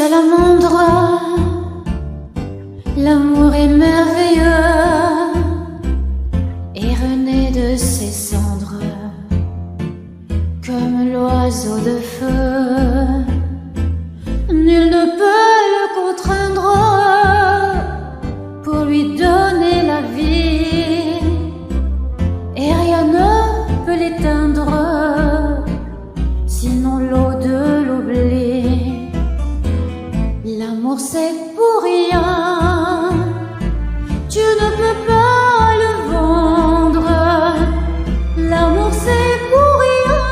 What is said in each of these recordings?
salamandre, l'amour est merveilleux et renaît de ses cendres comme l'oiseau de feu. Nul ne peut le contraindre pour lui donner la vie, et rien ne peut l'éteindre, sinon l'eau de l'oubli. L'amour c'est pour rien, tu ne peux pas le vendre. L'amour c'est pour rien,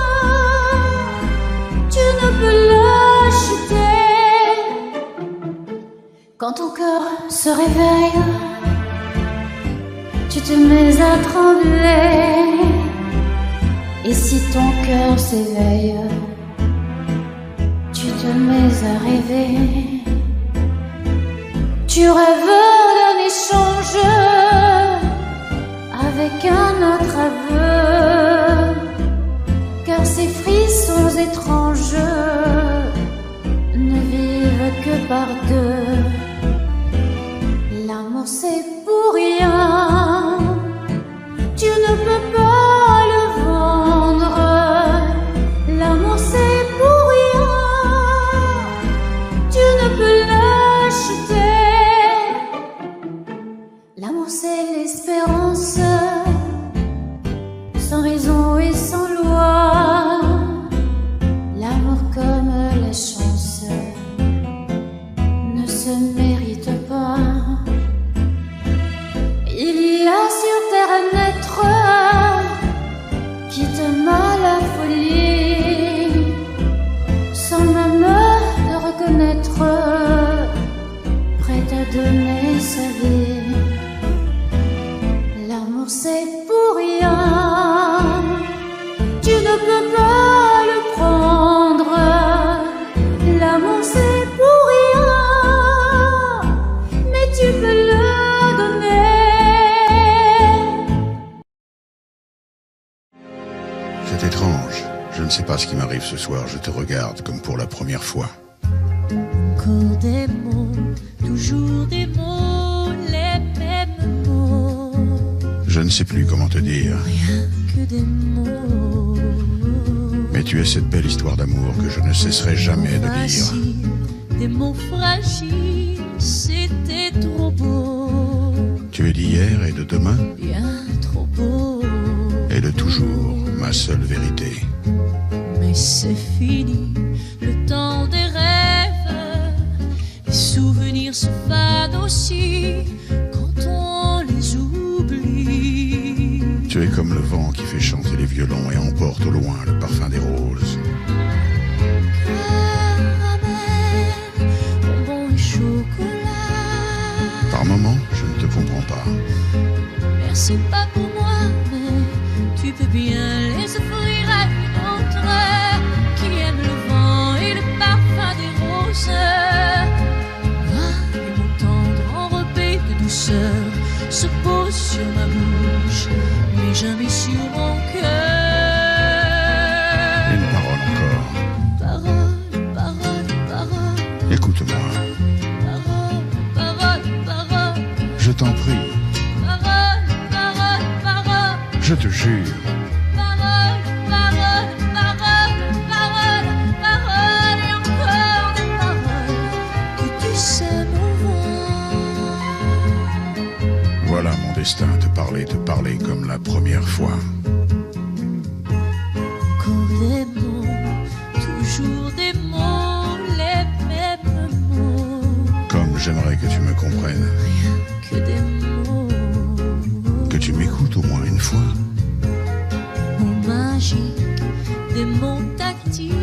tu ne peux l'acheter. Quand ton cœur se réveille, tu te mets à trembler. Et si ton cœur s'éveille, tu te mets à rêver. Tu rêves d'un échange avec un autre aveu, car ces frissons étranges ne vivent que par deux. L'amour c'est pour rien, tu ne peux pas le vendre. L'amour c'est pour rien, tu ne peux l'acheter. L'amour c'est l'espérance, sans raison et sans loi. L'amour comme la chance ne se mérite pas. Il y a sur terre un être qui t'aime à la folie, sans même le reconnaître, prêt à donner sa vie. L'amour c'est pour rien, tu ne peux pas le prendre. L'amour c'est pour rien, mais tu peux le donner. C'est étrange, je ne sais pas ce qui m'arrive ce soir, je te regarde comme pour la première fois. Encore des mots, toujours des mots, les mêmes mots. Je ne sais plus comment te dire, Rien que des mots. mais tu es cette belle histoire d'amour que je ne cesserai jamais de lire. Fragiles, des mots fragiles, c'était trop beau. Tu es d'hier et de demain, Bien trop beau. et de toujours, ma seule vérité. Mais c'est fini, le temps des rêves. Les souvenirs se fanent aussi quand on les oublie. Tu es comme le vent qui fait chanter les violons et emporte au loin le parfum des roses. Caramel, bonbons et chocolat. Par moments, je ne te comprends pas. Merci pas pour moi, mais tu peux bien les offrir à une autre qui aime le vent et le parfum des roses. Moi, les mots tendres enrobés de douceur se posent sur ma bouche, mais jamais sur mon cœur. Une parole encore. Parole, parole, parole, Écoute-moi, parole, parole, parole, je t'en prie, parole, parole, parole. je te jure. Parole, parole, parole, parole, parole, et encore des paroles que tu sais mon vent. Voilà mon destin, te parler comme la première fois. Encore des mots, toujours des mots, les mêmes mots. Comme j'aimerais que tu me comprennes, Rien que des mots. que tu m'écoutes au moins une fois. Mots magiques, des mots tactiques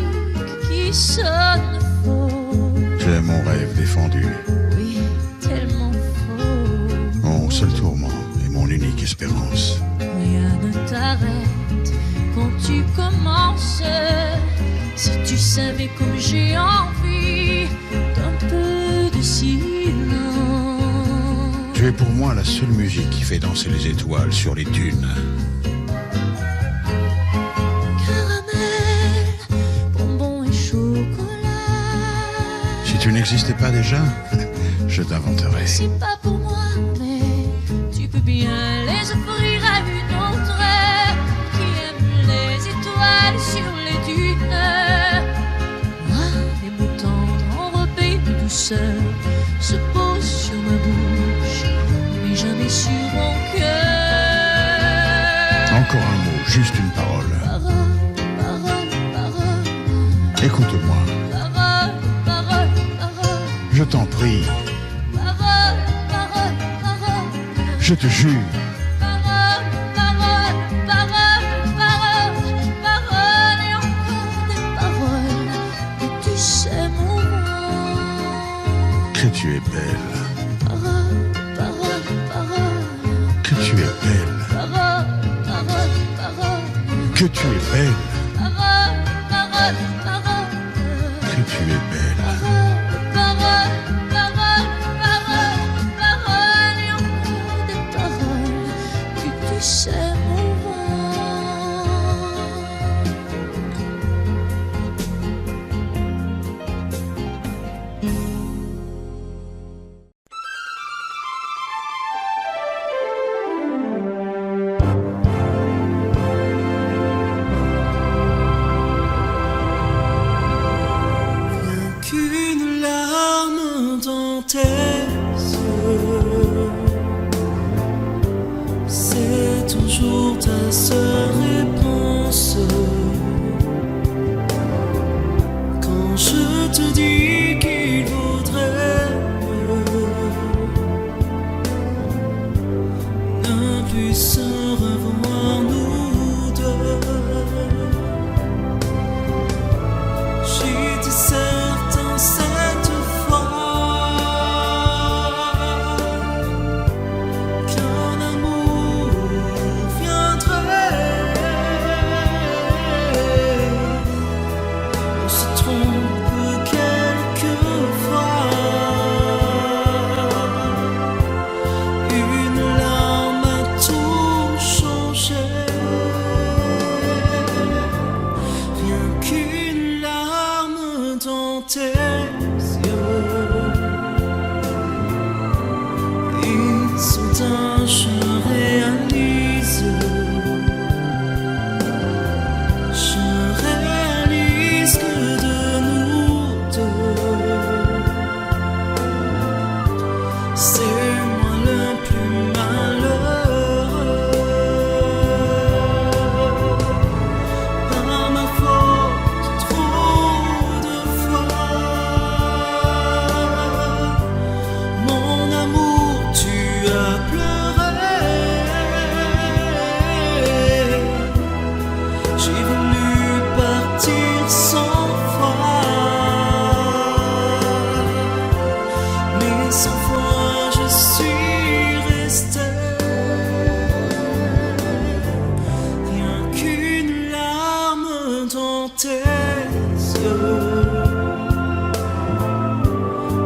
qui sonnent faux. Tu es mon rêve défendu, Oui, tellement faux. mon seul tourment et mon unique espérance. Rien ne t'arrête quand tu commences. Si tu savais comme j'ai envie d'un peu de silence. Tu es pour moi la seule musique qui fait danser les étoiles sur les dunes. Caramel, bonbons et chocolat. tu tu n'existais pas déjà? Je t'inventerai. C'est pas pour moi, mais tu peux bien les offrir à une autre qui aime les étoiles sur les dunes. Moi, les mots tendres enrobés de douceur se posent sur ma bouche, mais jamais sur mon cœur. Encore un mot, juste une parole. Parole, parole, parole. Écoute-moi, Parole, parole, parole. je t'en prie, Parole, parole, parole. je te jure. Parole, parole, parole, parole, parole et encore des paroles que tu sais mourant. Que tu es belle, Parole, parole, parole, que tu es belle, parole, parole, parole, que tu es belle, parole, parole, parole, que tu es belle. parole, parole, parole, parole et encore des paroles que tu sais mourant. Qu'une larme dans tes yeux, c'est toujours ta seule réponse. Quand je te dis qu'il vaudrait mieux ne plus se revoir nous deux. J'étais certain cette fois qu'un amour viendrait. On se trompe quelquefois. Une larme a tout changé. Rien qu'une larme dans tes yeux. Et soudain je réalise que de nous deux, c'est moi le plus malheureux. Par ma faute, trop de fois, mon amour, tu as pleuré. J'ai voulu partir sans foi, mais sans foi je suis resté. Rien qu'une larme dans tes yeux.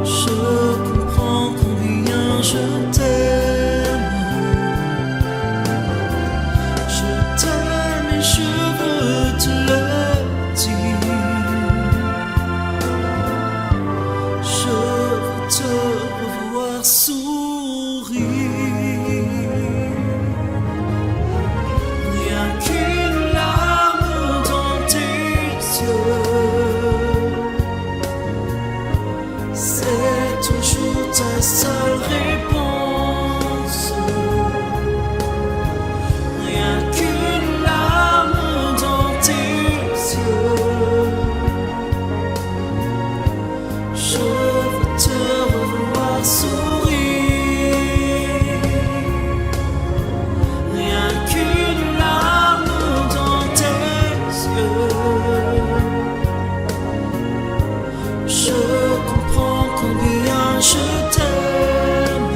Je comprends combien je t'aime. Je t'aime et je veux te le dire. Je veux te revoir sourire. Rien qu'une larme dans tes yeux, c'est toujours ta seule réponse. Rien qu'une larme dans tes yeux. Je veux te revoir sourire. Rien qu'une larme dans tes yeux. Je comprends combien je t'aime.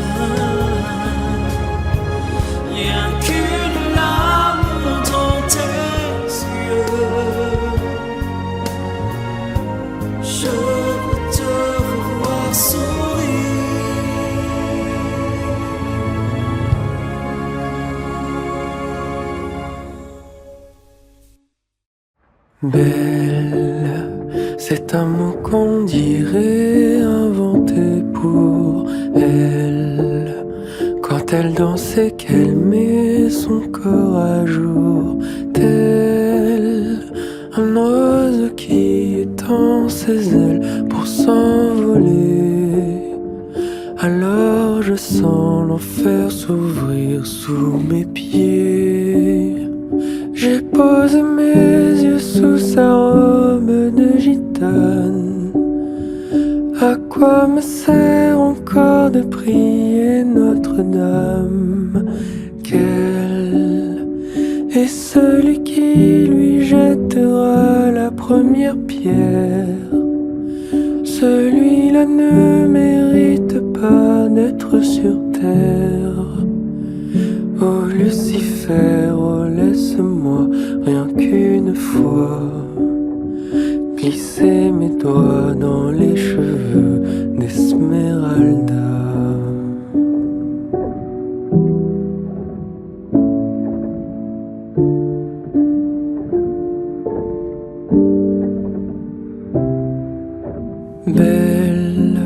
Rien qu'une larme dans tes yeux. Je veux te revoir sourire. Belle, C'est un mot qu'on dirait inventé pour elle. Quand elle danse et qu'elle met son corps à jour, tel un oiseau qui étend ses ailes pour s'envoler. Alors je sens l'enfer s'ouvrir sous mes pieds. J'ai posé mes yeux sous sa robe de gitane. À quoi me sert encore de prier Notre-Dame? Quel est celui qui lui jettera la première pierre? Celui-là ne mérite pas d'être sur terre. Oh Lucifer, oh laisse-moi rien qu'une fois glisser mes doigts dans les cheveux d'Esmeralda. Belle,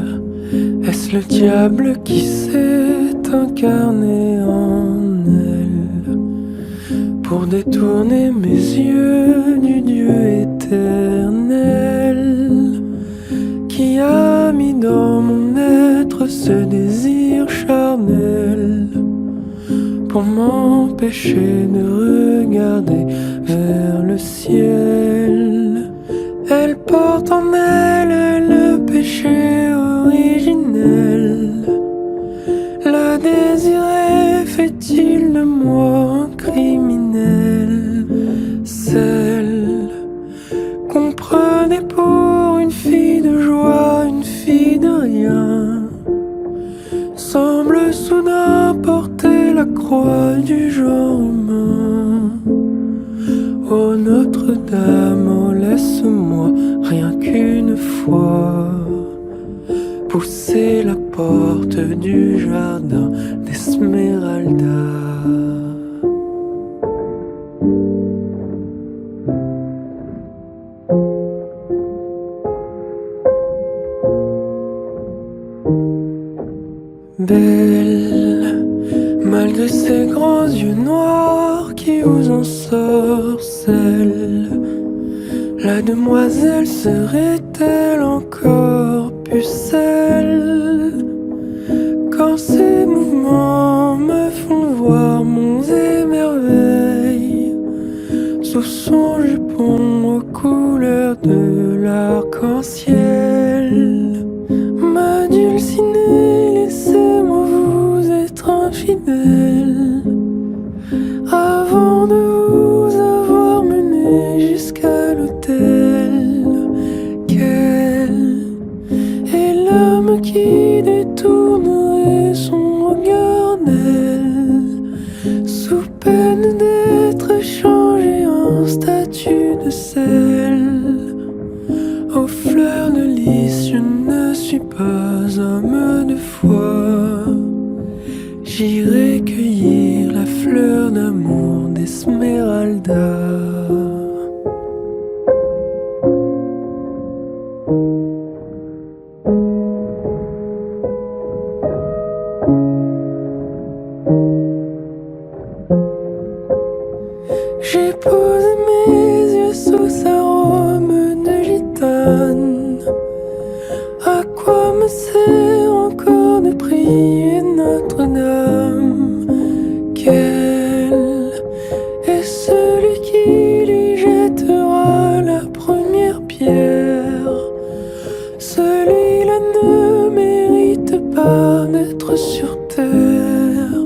est-ce le diable qui s'est incarné en elle pour détourner mes yeux du Dieu éternel qui a mis dans mon être ce désir charnel pour m'empêcher de regarder vers le ciel? Elle porte en elle le péché originel. Le désir fait-il de moi un criminel? Celle qu'on prenait pour une fille de joie, une fille de rien, semble soudain porter la croix du genre humain. Oh Notre-Dame, oh laisse-moi rien qu'une fois pousser la porte du jardin d'Esmeralda. Belle, malgré ses grands yeux noirs qui vous ensorcellent, la demoiselle serait-elle encore pucelle? Quand ses mouvements me font voir monts et merveilles sous son jupon aux couleurs de l'arc-en-ciel, ma dulcinée, laissez-moi vous être infidèle avant de vous avoir mené jusqu'à l'autel. Quel est l'homme qui détournerait son regard d'elle sous peine d'être changé en statue de sel? Aux fleurs de lys, je ne suis pas homme de foi. J'irai cueillir la fleur d'amour d'Esmeralda. J'ai posé mes yeux sous sa robe de gitane. À quoi me sert encore de prier Notre-Dame? Quel est celui qui lui jettera la première pierre? Celui-là ne mérite pas d'être sur terre.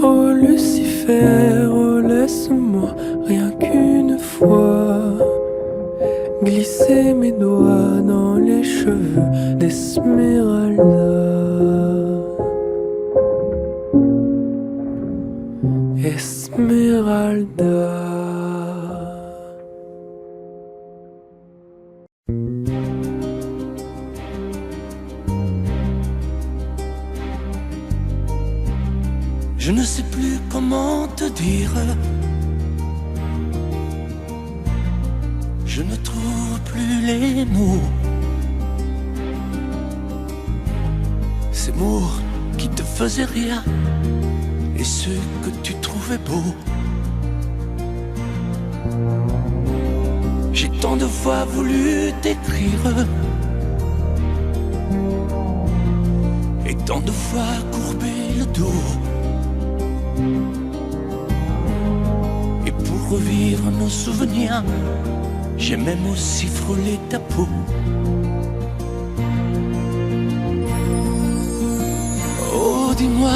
Oh Lucifer, oh laisse-moi rien qu'une fois glisser mes doigts dans les cheveux d'Esmeralda. Esmeralda. Je ne sais plus comment te dire. Je ne trouve plus les mots. Ces mots qui te faisaient rire et ceux que tu trouvais beaux. J'ai tant de fois voulu t'écrire et tant de fois courbé le dos. Et pour revivre nos souvenirs, j'ai même aussi frôlé ta peau. Oh, dis-moi,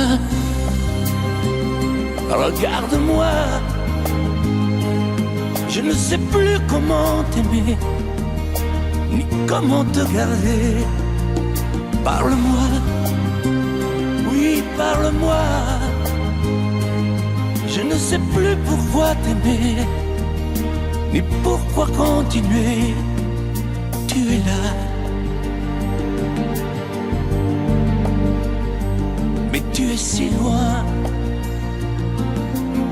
regarde-moi. Je ne sais plus comment t'aimer, ni comment te garder. Parle-moi, oui, parle-moi. Je ne sais plus pourquoi t'aimer, ni pourquoi continuer. Tu es là, mais tu es si loin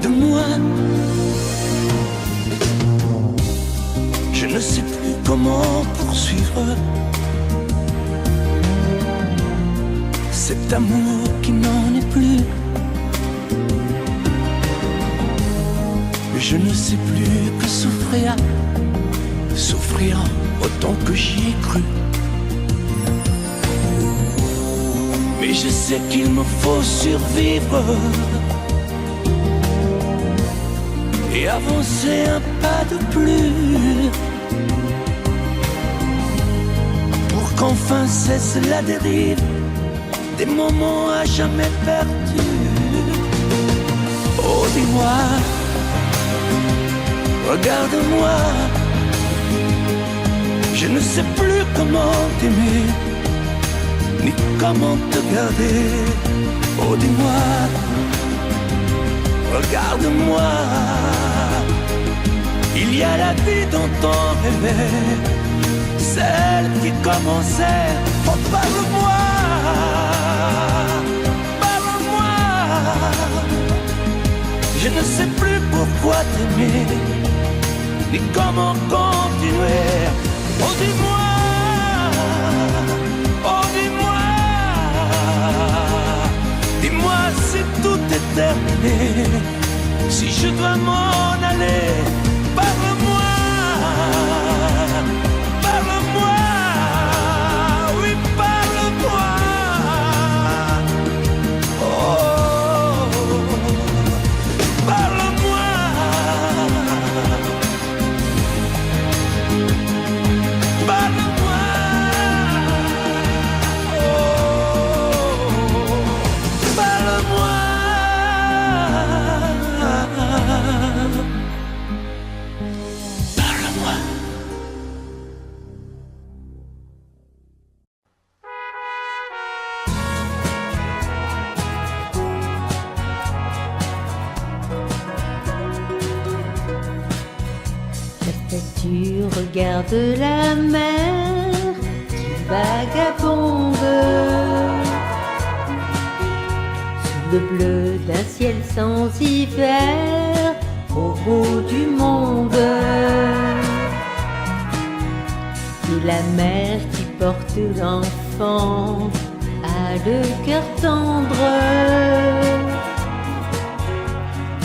de moi. Je ne sais plus comment poursuivre cet amour qui n'en est plus. Je ne sais plus que souffrir, souffrir autant que j'y ai cru. Mais je sais qu'il me faut survivre et avancer un pas de plus pour qu'enfin cesse la dérive des moments à jamais perdus. Oh, dis-moi, regarde-moi. Je ne sais plus comment t'aimer, ni comment te garder. Oh, dis-moi, regarde-moi. Il y a la vie dont on rêvait, celle qui commençait. Oh, parle-moi, parle-moi. Je ne sais plus pourquoi t'aimer, ni comment continuer. Oh, dis-moi, oh, dis-moi. Dis-moi si tout est terminé, si je dois m'en aller. Parle-moi, parle-moi, oui, parle-moi. Oh, parle-moi, parle-moi. Oh, parle-moi. Tu regardes la mer qui vagabonde sous le bleu d'un ciel sans hiver au bout du monde. Et la mère qui porte l'enfant a le cœur tendre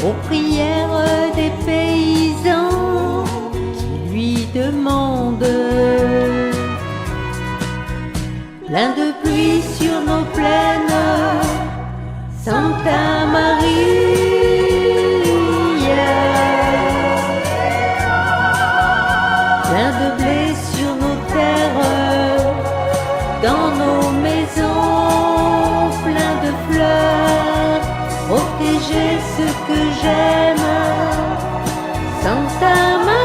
aux prières des paysans lui demande. Plein de pluie sur nos plaines, Santa Maria. Plein de blé sur nos terres, dans nos maisons, plein de fleurs. Protéger ce que j'aime, Santa Maria.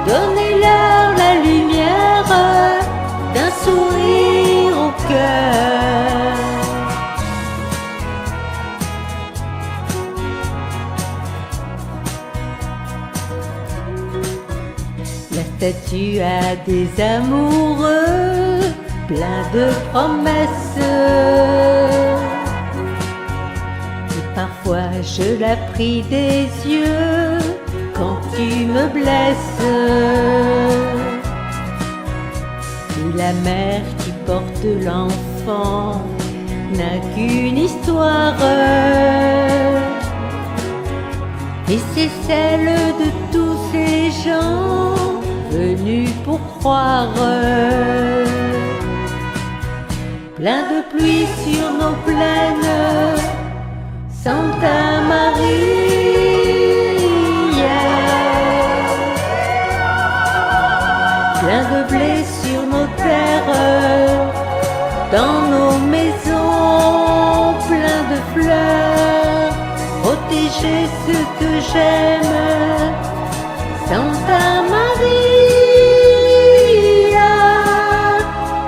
Donnez-leur la lumière d'un sourire au cœur. La statue a des amoureux, plein de promesses. Et parfois je la prie des yeux, tu me blesses. Et la mère qui porte l'enfant n'a qu'une histoire, et c'est celle de tous ces gens venus pour croire. Plein de pluie sur nos plaines, Santa Maria. Plein de blé sur nos terres, dans nos maisons, plein de fleurs. Protéger ce que j'aime, Santa Maria.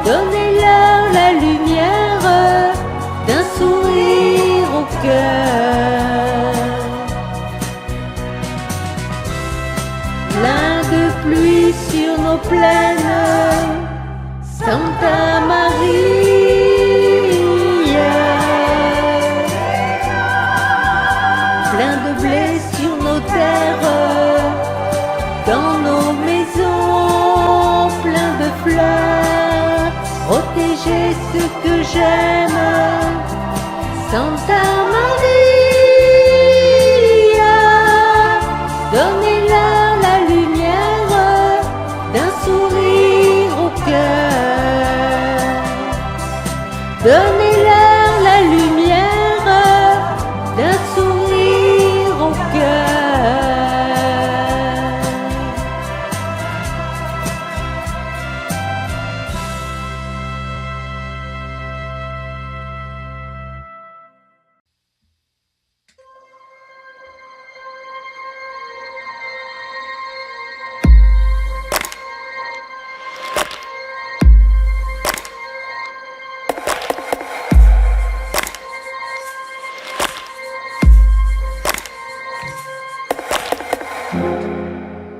Donnez-leur la lumière d'un sourire au cœur. Plein de pluie sur nos plaines, Santa Maria. Plein de blé sur nos terres, dans nos maisons, plein de fleurs. Protéger ce que j'aime, Santa Maria. Donnez-leur la lumière d'un sourire au cœur. Donnez-leur la lumière d'un sourire au cœur.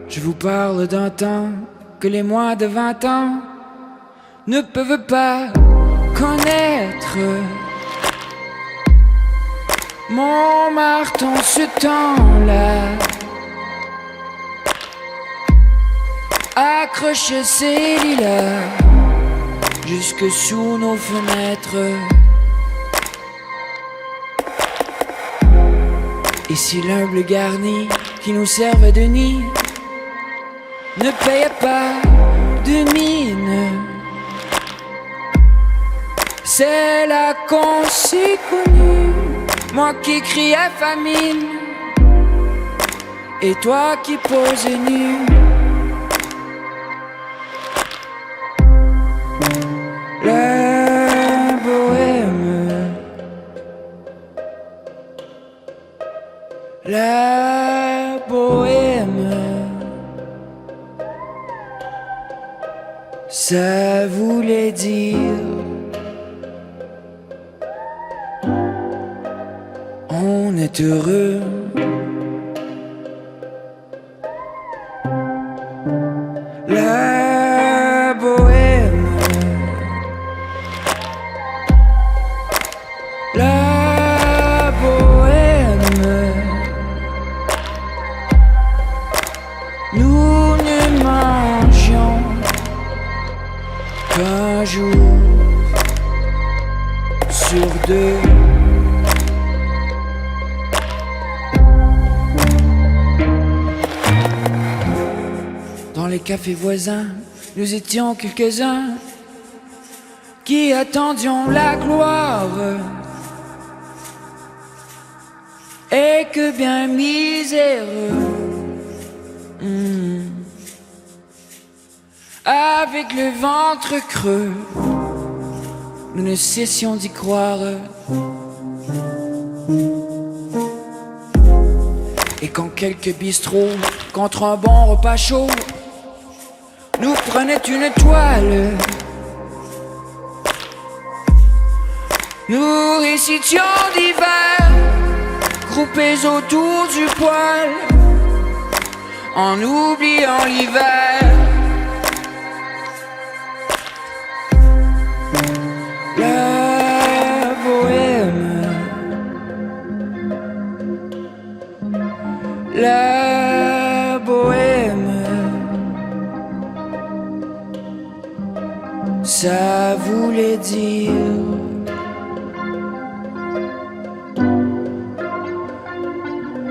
Je vous parle d'un temps que les moins de 20 ans ne peuvent pas connaître. Montmartre en ce temps-là accroche ses lilas jusque sous nos fenêtres. Et si l'humble garni qui nous servait de nid ne payait pas de mine, c'est là qu'on s'est connus. Moi qui criais famine et toi qui posais nu. La bohème, la bohème, ça voulait dire on est heureux. La bohème, la bohème, nous ne mangions qu'un jour sur deux. Dans les cafés voisins, nous étions quelques-uns qui attendions la gloire. Et que bien miséreux, avec le ventre creux, nous ne cessions d'y croire. Et quand quelques bistrots, contre un bon repas chaud, nous prenaient une toile, nous récitions d'hiver, groupés autour du poêle, en oubliant l'hiver. La bohème, la bohème, voulait dire.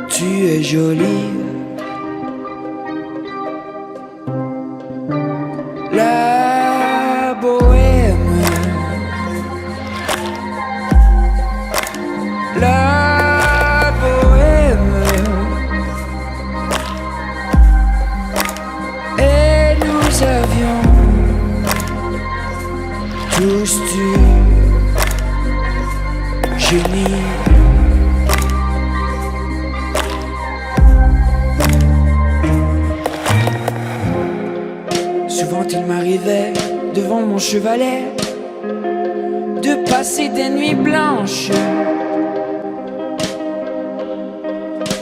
Tu es jolie. La bohème. La bohème. Et nous avions tous du génie. Souvent il m'arrivait devant mon chevalet de passer des nuits blanches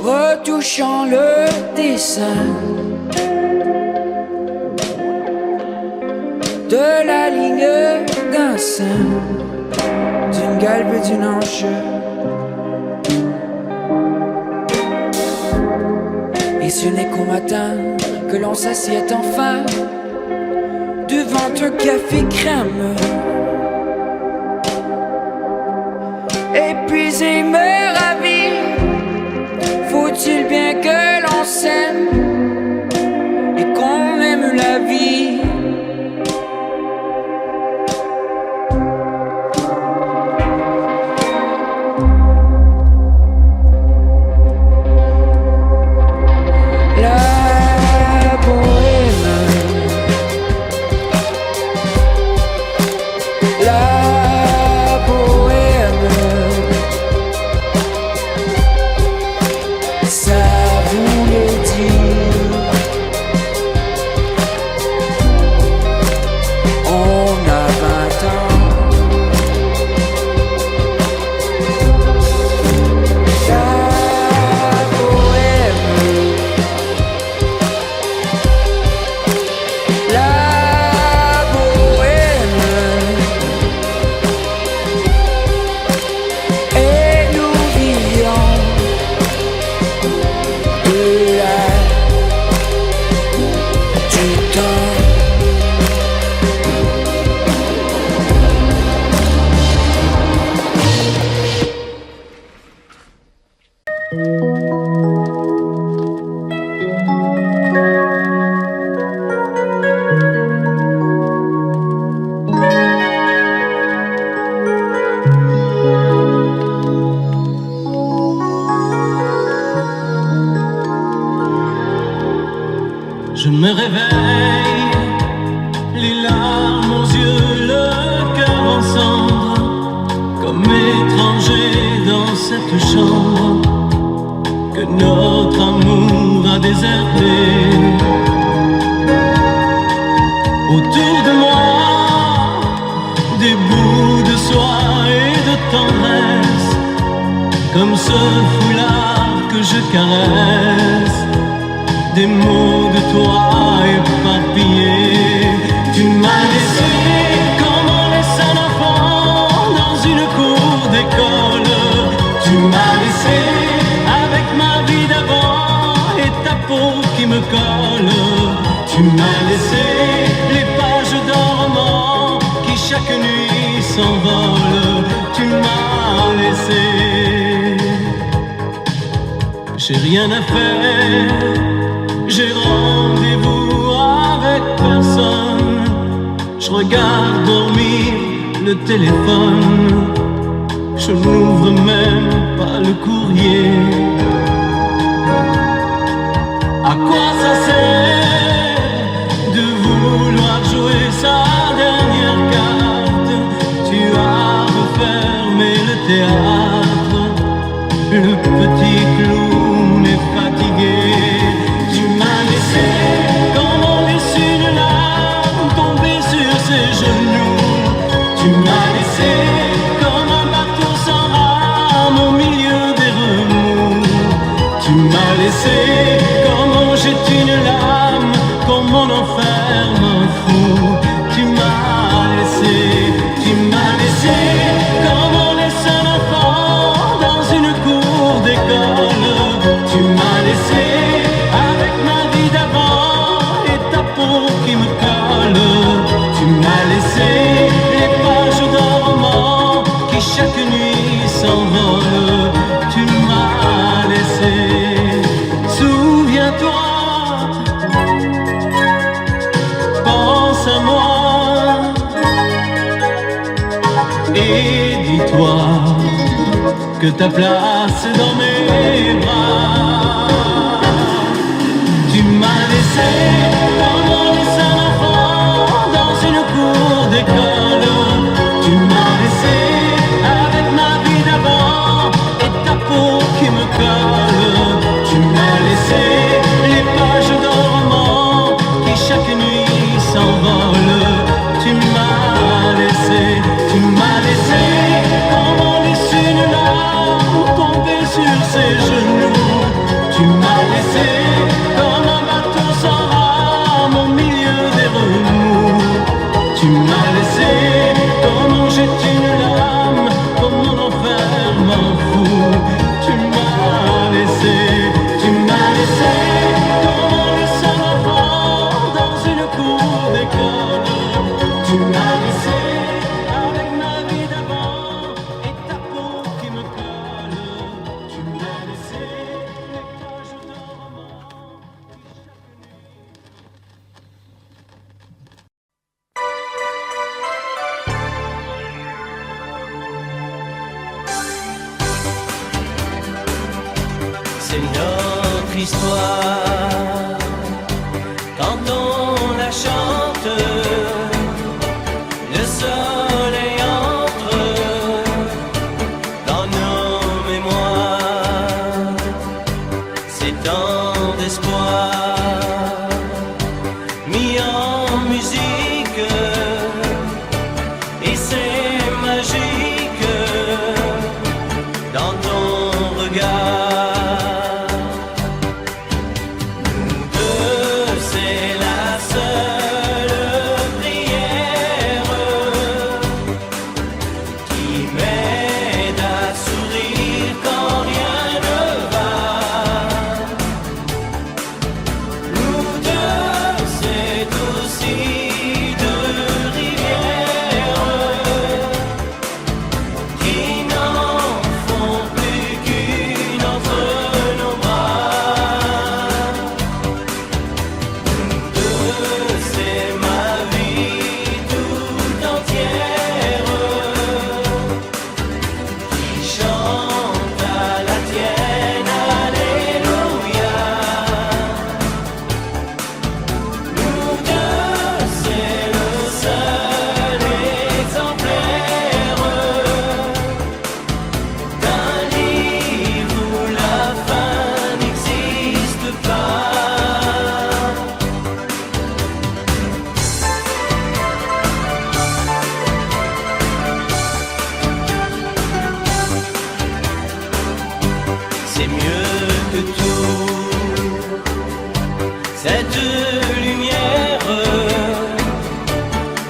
retouchant le dessin de la ligne d'un sein, d'une galbe et d'une hanche. Et ce n'est qu'au matin que l'on s'assied enfin devant un café crème, épuisé mais ravi. Faut-il bien que l'on s'aime et qu'on aime la vie? Je me réveille, les larmes aux yeux, le cœur en cendres, comme étranger dans cette chambre que notre amour a déserté. Autour de moi, des bouts de soie et de tendresse, comme ce foulard que je caresse. Des mots de toi éparpillés. Tu m'as laissé comme on laisse un enfant dans une cour d'école. Tu m'as laissé avec ma vie d'avant et ta peau qui me colle. Tu m'as laissé les pages d'un roman qui chaque nuit s'envolent. Tu m'as laissé. J'ai rien à faire. J'ai rendez-vous avec personne. Je regarde dormir le téléphone. Je n'ouvre même pas le courrier. À quoi ça sert de vouloir jouer sa dernière carte? Tu as refermé le théâtre. Le petit clown est fatigué. Comme on laisse une larme tomber sur ses genoux. Tu m'as laissé comme un bateau sans rame au milieu des remous. Tu m'as laissé comme on jette une lame, comme on enferme un fou. Tu m'as laissé comme on laisse un enfant dans une cour d'école. Tu m'as laissé avec ma vie d'avant et ta peau qui me colle. Tu m'as laissé les pages s'envole, tu m'as laissé. Souviens-toi, pense à moi et dis-toi que ta place dans mes bras. Tu m'as laissé comme on laisse un enfant dans une cour d'école. Tu m'as laissé avec ma vie d'avant et ta peau qui me colle. Tu m'as laissé les pages d'un roman qui chaque nuit s'envolent. Tu m'as laissé comme on laisse une larme tomber sur ses genoux. Tu m'as laissé comme un bateau sans rame au milieu des remous. Tu m'as laissé comme on jette une lame, comme on enferme un fou. Tu m'as laissé comme on laisse un enfant dans une cour d'école. Tu m'as laissé avec ma vie d'avant et ta peau qui me colle. Tu m'as laissé les pages d'un roman qui chaque nuit. C'est notre histoire quand on la chante. Le soleil entre dans nos mémoires. C'est tant d'espoir mis en musique et c'est magique dans ton regard. C'est la seule prière qui m'aide à sourire quand rien ne va. Nous deux, c'est aussi deux rivières qui n'en font plus qu'une entre nos bras. C'est ma vie tout entière qui chante à la tienne, alléluia. Nous deux, c'est le seul exemplaire d'un livre où la fin n'existe pas. C'est mieux que tout, cette lumière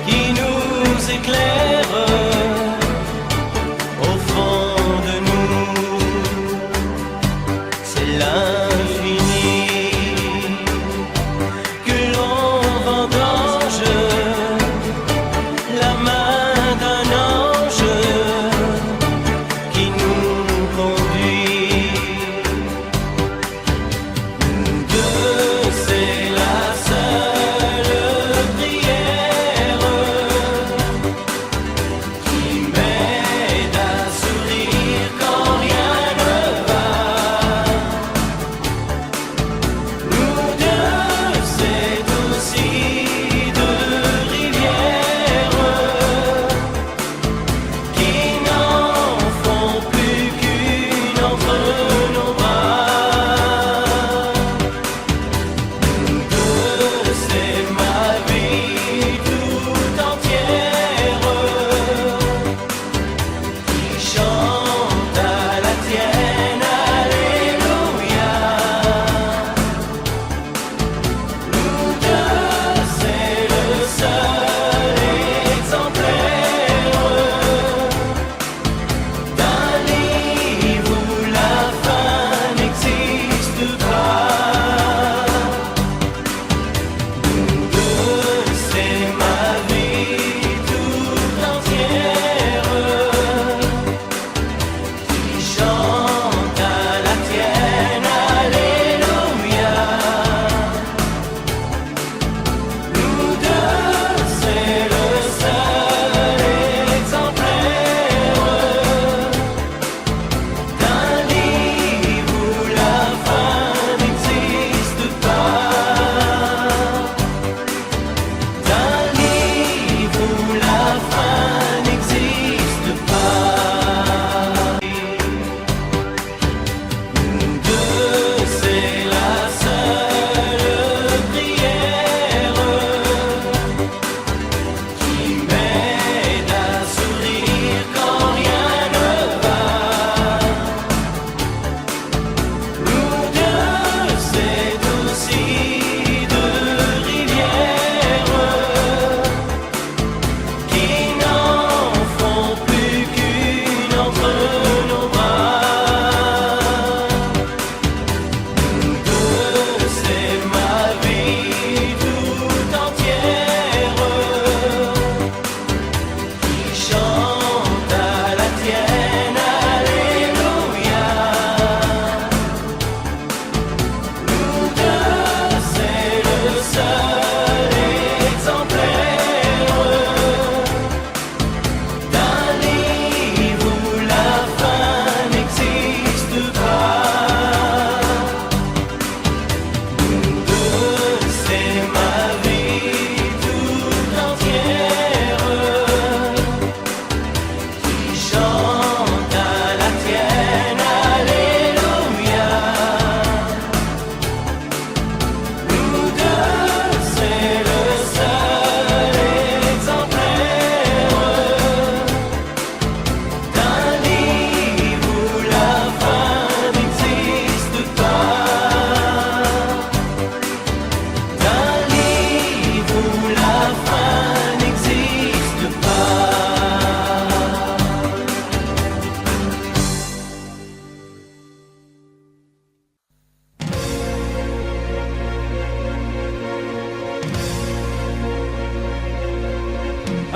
qui nous éclaire au fond de nous. C'est l'infini que l'on vendange, la main d'un ange qui nous conduit. Nous deux, c'est la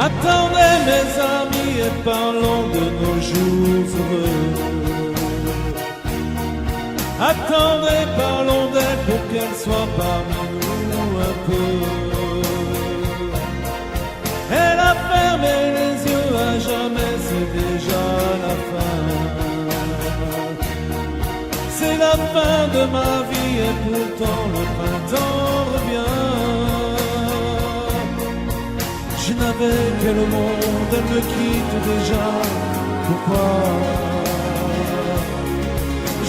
Attendez mes amis et parlons de nos jours heureux. Attendez, parlons d'elle pour qu'elle soit parmi nous un peu. Elle a fermé les yeux à jamais, c'est déjà la fin. C'est la fin de ma vie et pourtant le printemps revient. Je n'avais que le monde, elle me quitte déjà. Pourquoi?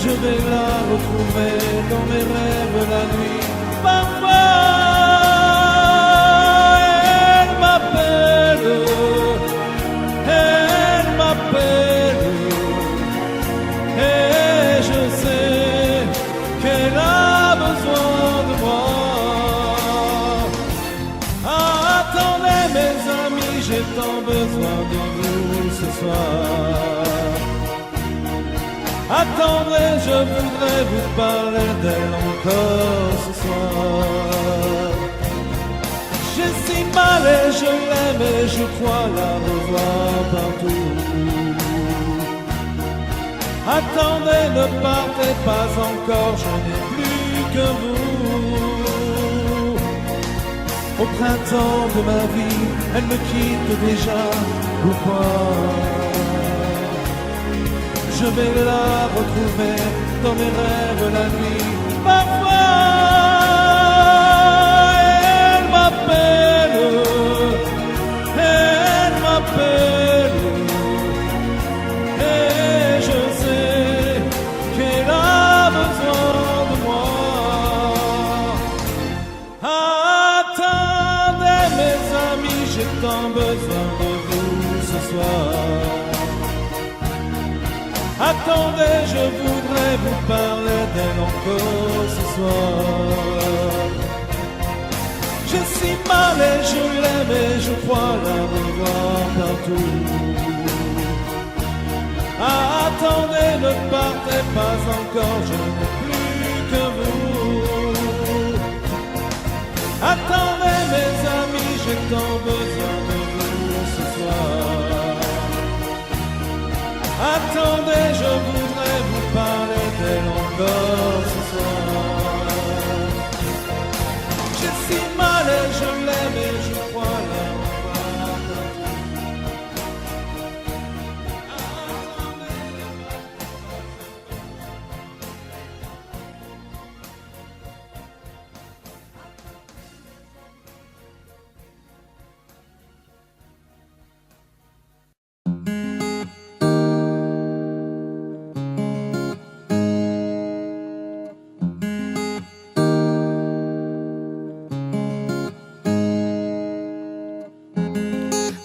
Je vais la retrouver dans mes rêves la nuit. Parfois, elle m'appelle, et je sais qu'elle a besoin de moi. Attendez mes amis, j'ai tant besoin de vous ce soir. Attendez, je voudrais vous parler d'elle encore ce soir. J'ai si mal et je l'aime et je crois la revoir partout. Attendez, ne partez pas encore, je n'ai plus que vous. Au printemps de ma vie, elle me quitte déjà. Pourquoi? Je vais la retrouver dans mes rêves la nuit. Parfois, elle m'appelle, et je sais qu'elle a besoin de moi. Attendez mes amis, j'ai tant besoin de vous ce soir. Attendez, je voudrais vous parler d'elle encore ce soir. J'ai si mal et je l'aime et je crois la revoir partout. Attendez, ne partez pas encore, je n'ai plus que vous. Attendez mes amis, j'ai tant besoin de vous ce soir. Attendez, je voudrais vous parler d'elle encore ce soir. J'ai si mal et je l'aime et je crois la revoir.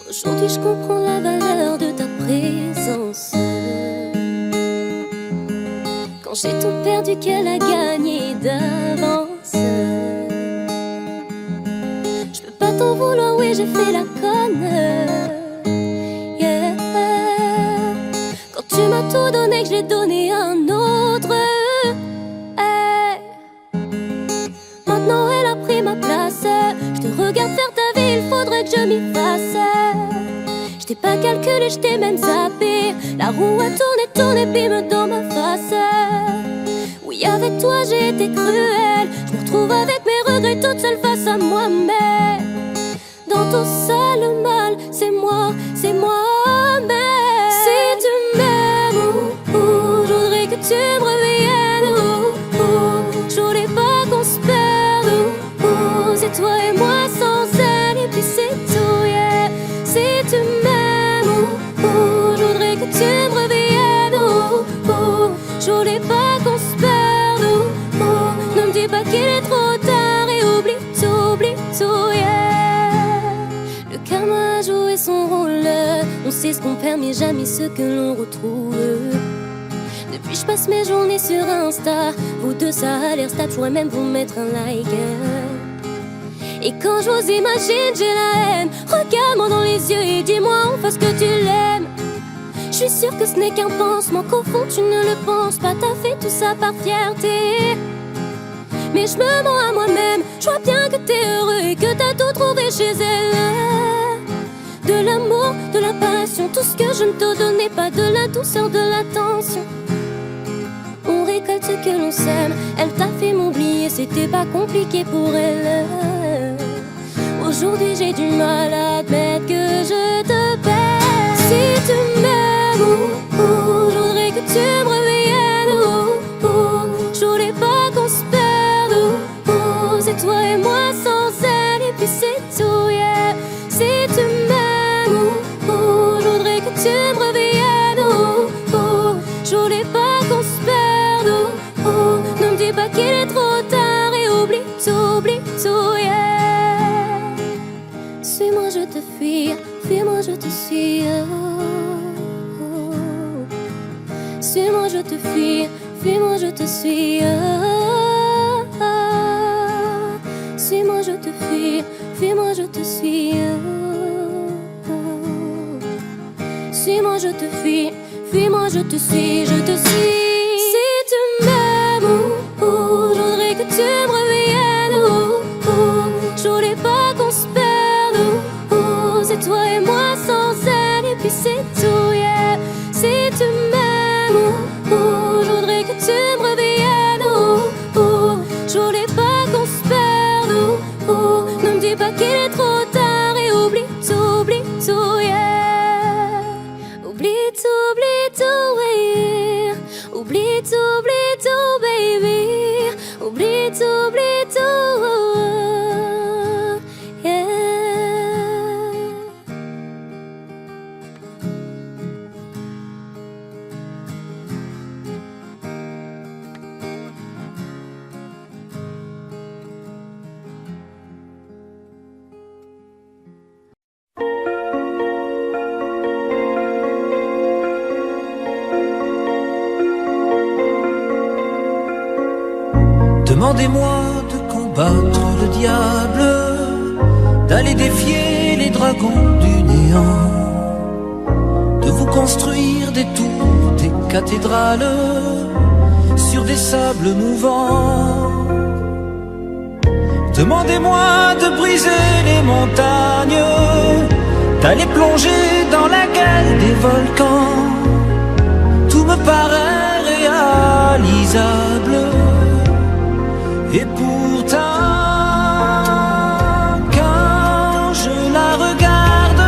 Aujourd'hui je comprends la valeur de ta présence. Quand j'ai tout perdu, qu'elle a gagné d'avance. Je peux pas t'en vouloir, oui j'ai fait la conne. Yeah. Quand tu m'as tout donné, que je l'ai donné à un autre. Hey. Maintenant elle a pris ma place. Je te regarde faire ta vie, il faudrait que je m'y fasse. Je t'ai pas calculé, je t'ai même zappé. La roue a tourné, bim dans ma face. Oui, avec toi j'ai été cruelle. Je me retrouve avec mes regrets toute seule face à moi-même. Dans tout ça le mal, c'est moi, mais si tu m'aimes, je voudrais que tu me reviennes. Je voulais pas qu'on se perde. C'est toi et moi sans elle, et puis c'est tout, yeah. Si tu m'aimes, je voudrais que tu me reviennes. Je voulais pas qu'on se perde. Ne me dis pas qu'il est trop tard et oublie tout, yeah. Le karma a joué son rôle. On sait ce qu'on perd mais jamais ce que l'on retrouve. Depuis je passe mes journées sur Insta. Vous deux ça a l'air stable, je pourrais même vous mettre un like. Et quand je vous imagine, j'ai la haine. Regarde-moi dans les yeux et dis-moi enfin ce que tu l'aimes. Je suis sûre que ce n'est qu'un pansement, qu'au fond tu ne le penses pas. T'as fait tout ça par fierté, mais je me mens à moi-même. Je vois bien que t'es heureux et que t'as tout trouvé chez elle. De l'amour, de la passion, tout ce que je ne te donnais pas, de la douceur, de l'attention. On récolte ce que l'on sème. Elle t'a fait m'oublier, c'était pas compliqué pour elle. Aujourd'hui j'ai du mal à admettre que je te perds. Si tu m'aimes, je voudrais que tu me reviennes. Je voulais pas qu'on se perde. C'est toi et moi sans elle, et puis c'est tout, yeah. Si tu m'aimes, je voudrais que tu me reviennes. Je voulais pas qu'on se perde. Ne me dis pas qu'il est trop tard et oublie tout, yeah. Suis-moi, je te fuis, fuis-moi, je te suis. Suis-moi, je te fuis, fuis-moi, je te suis. Suis-moi, je te fuis, fuis-moi, je te suis. Suis-moi, je te fuis, fuis-moi, je te suis, je te suis. Si tu m'aimes, je voudrais que tu me reviennes. Je voulais pas qu'on se perde. C'est toi et moi sans elle, et puis c'est tout, yeah. Si tu m'aimes, je voudrais que tu me reviennes. Je voulais pas qu'on se perde. Ne me dis pas qu'il est trop tard et oublie tout, yeah. Oublie tout, yeah. Oublie tout, baby. Oublie tout, yeah. Demandez-moi de combattre le diable, d'aller défier les dragons du néant, de vous construire des tours, des cathédrales sur des sables mouvants. Demandez-moi de briser les montagnes, d'aller plonger dans la gueule des volcans. Tout me paraît réalisable. Et pourtant, quand je la regarde,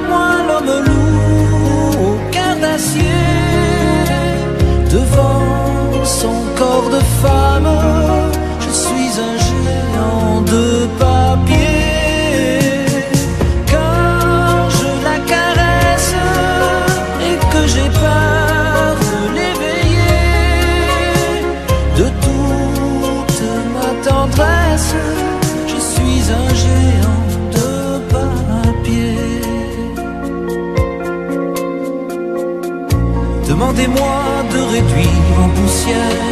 moi l'homme loup au cœur d'acier, devant son corps de femme, je suis un géant de papier. Quand je la caresse et que j'ai peur de l'éveiller, de toute ma tendresse, je suis un géant de papier. Demandez-moi de réduire en poussière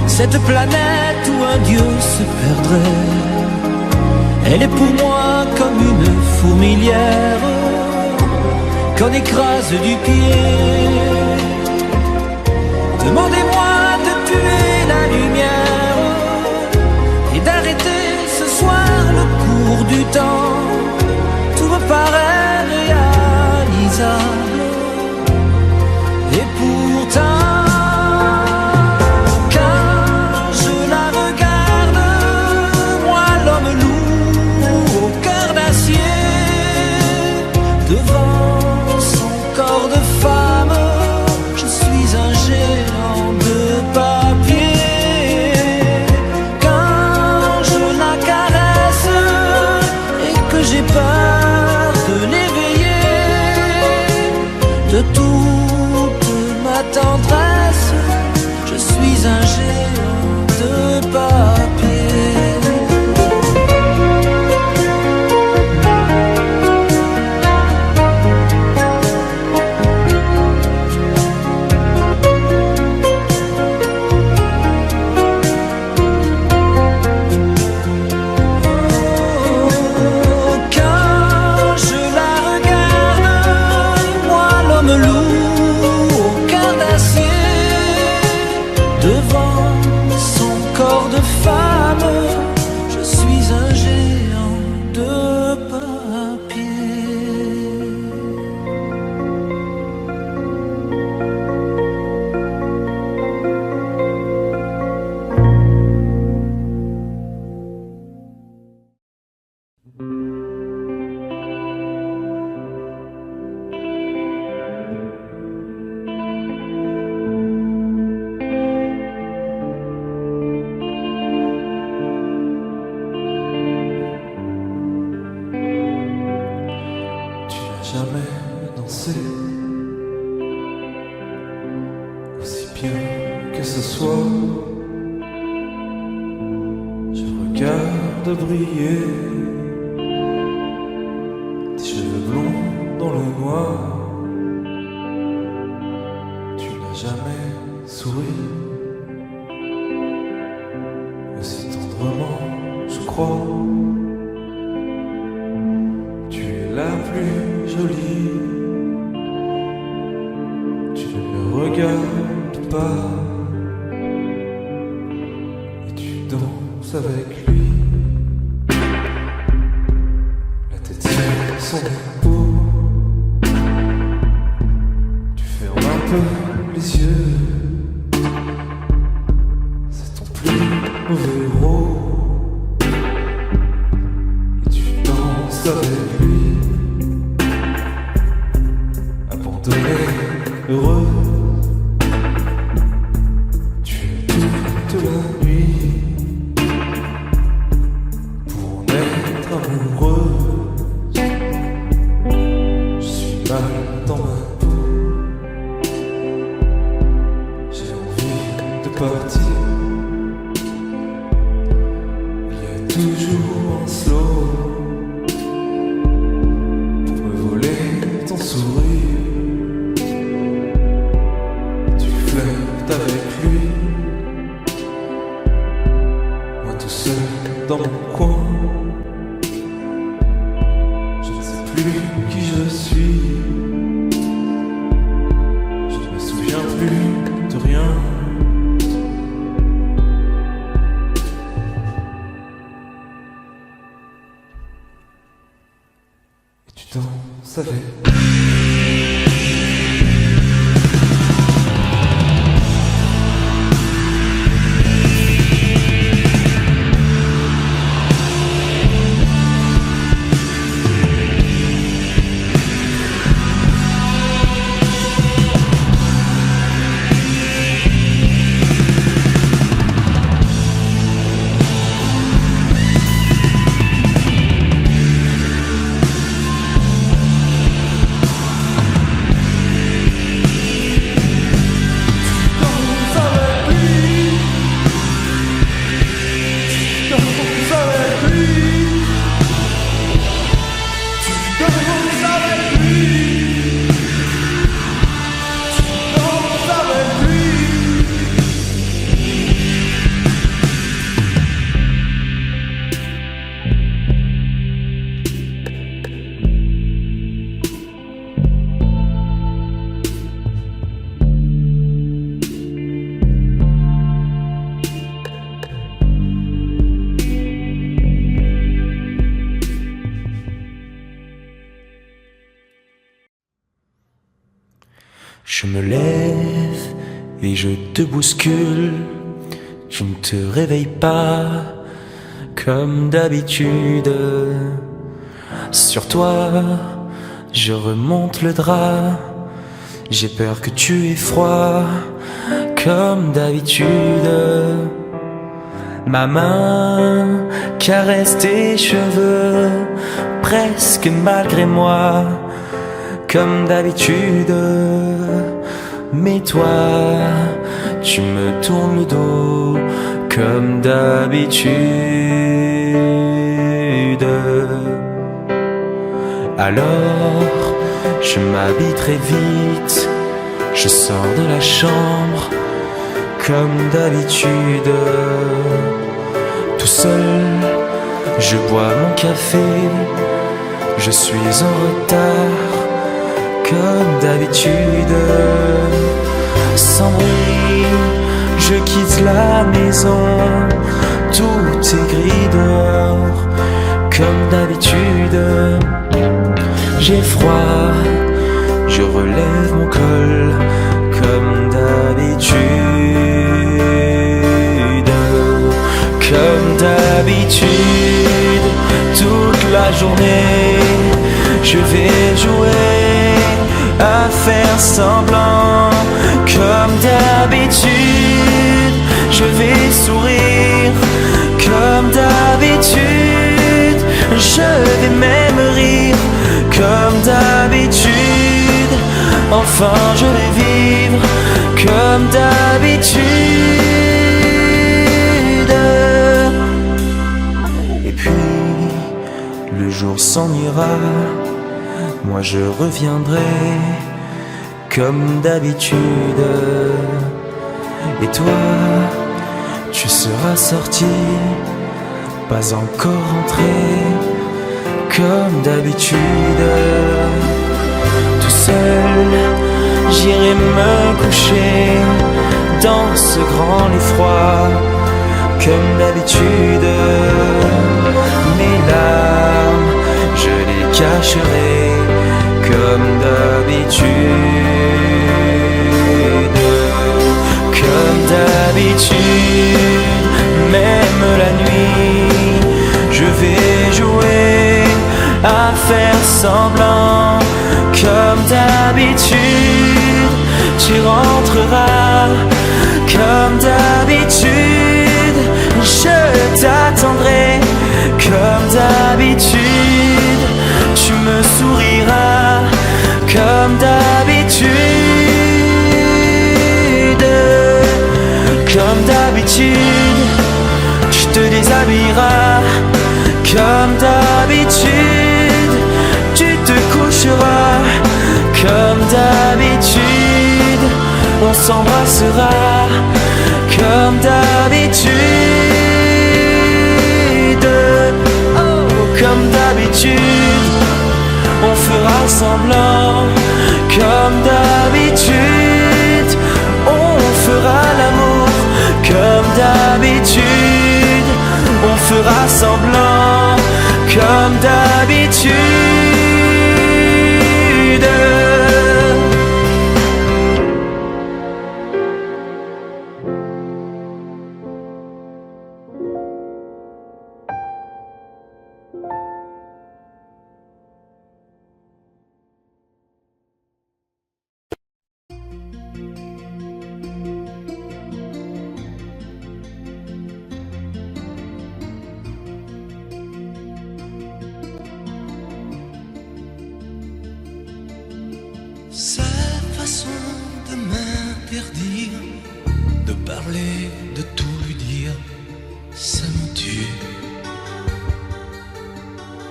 cette planète où un dieu se perdrait. Elle est pour moi comme une fourmilière qu'on écrase du pied. Demandez-moi de tuer la lumière et d'arrêter ce soir le cours du temps. Tout me paraît réalisable. Et pourtant, quand je la regarde, moi l'homme loup au cœur d'acier, devant son corps de femme, je suis un géant de papier. Quand je la caresse et que j'ai peur de l'éveiller, bien que ce soit, je regarde briller tes cheveux blonds dans le noir. Tu n'as jamais souri aussi tendrement, je crois. Tu es la plus jolie. Tu ne me regardes pas et tu danses avec lui. La tête sur son épaule. Tu fermes un peu les yeux. C'est ton plus mauvais rôle. Et tu danses avec lui. Abandonné, heureux. Tu es toute la nuit pour en être amoureux. Je suis mal dans ma peau. J'ai envie de partir. Il y a toujours un slow pour me voler ton sourire. Tu flirtes avec lui, moi tout seul dans mon coin. Je ne sais plus qui je suis. Je ne me souviens plus de rien. Et tu danses avec. Je me lève et je te bouscule. Tu ne te réveilles pas comme d'habitude. Sur toi, je remonte le drap. J'ai peur que tu aies froid comme d'habitude. Ma main caresse tes cheveux, presque malgré moi, comme d'habitude. Mais toi, tu me tournes le dos, comme d'habitude. Alors, je m'habille très vite, je sors de la chambre, comme d'habitude. Tout seul, je bois mon café, je suis en retard, comme d'habitude. Sans bruit, je quitte la maison, tout est gris dehors, comme d'habitude. J'ai froid, je relève mon col, comme d'habitude. Comme d'habitude, toute la journée, je vais jouer à faire semblant. Comme d'habitude, je vais sourire. Comme d'habitude, je vais même rire. Comme d'habitude, enfin je vais vivre. comme d'habitude. Et puis le jour s'en ira, moi je reviendrai comme d'habitude. Et toi, tu seras sorti, pas encore rentré comme d'habitude. Tout seul, j'irai me coucher dans ce grand lit froid comme d'habitude. Mes larmes, je les cacherai comme d'habitude. Comme d'habitude, même la nuit, je vais jouer à faire semblant. Comme d'habitude, tu rentreras. Comme d'habitude, je t'attendrai. Comme d'habitude, tu me souriras. Comme d'habitude, comme d'habitude, tu te déshabilleras. Comme d'habitude, tu te coucheras. Comme d'habitude, on s'embrassera. Comme d'habitude, oh, comme d'habitude, on fera semblant. Comme d'habitude, on fera l'amour. Comme d'habitude, on fera semblant. Comme d'habitude. Sa façon de m'interdire de parler, de tout lui dire, ça me tue.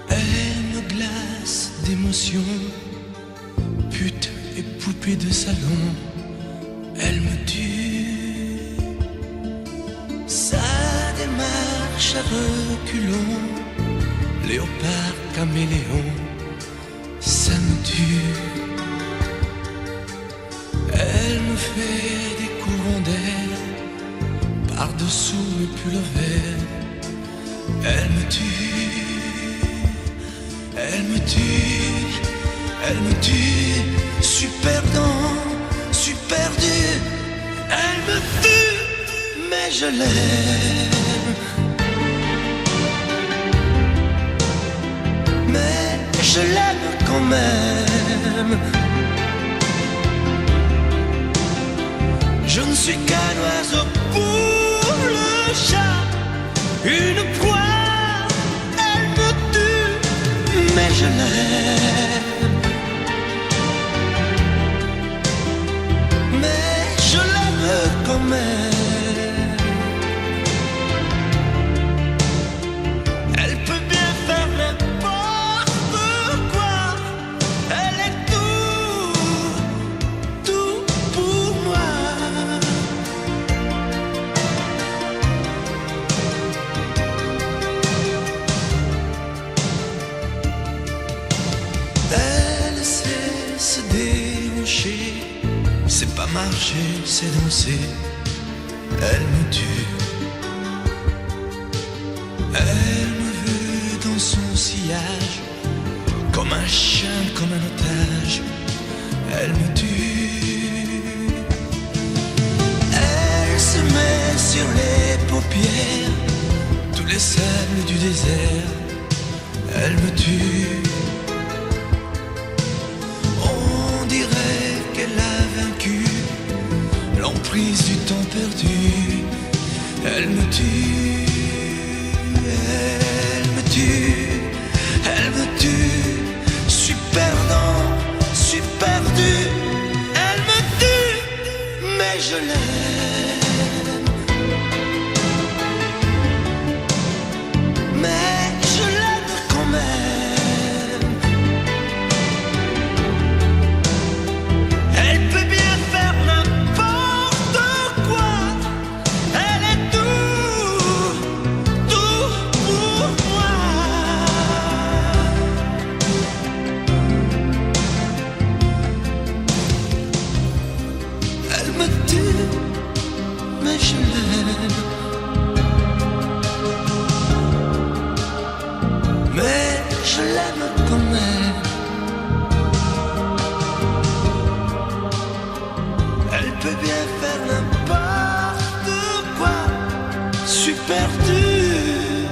Elle me glace d'émotion, pute et poupée de salon, elle me tue. Sa démarche à reculons, léopard caméléon, ça me tue. Elle me fait des courants d'air par-dessous le pull vert. Elle me tue, elle me tue, elle me tue. Suis perdant, suis perdu. Elle me tue, mais je l'aime. Mais je l'aime quand même. Je ne suis qu'un oiseau pour le chat, une proie, elle me tue, mais je l'aime. Mais je l'aime quand même. Elle peut bien faire n'importe quoi, elle est tout pour moi. Elle sait se déhancher, c'est pas marcher, c'est danser. Elle me tue. Elle me veut dans son sillage, comme un chien, comme un otage. Elle me tue. Elle se met sur les paupières tous les sables du désert. Elle me tue. On dirait qu'elle a vaincu l'emprise du temps perdu. Elle me tue. Elle me tue. Elle me tue. Suis perdant, suis perdu. Elle me tue, mais je je l'aime. Mais je l'aime quand même. Elle peut bien faire n'importe quoi. Elle est tout, tout pour moi. Elle me tue, mais je l'aime. Mais je l'aime quand même. Elle peut bien faire n'importe quoi. Super dur.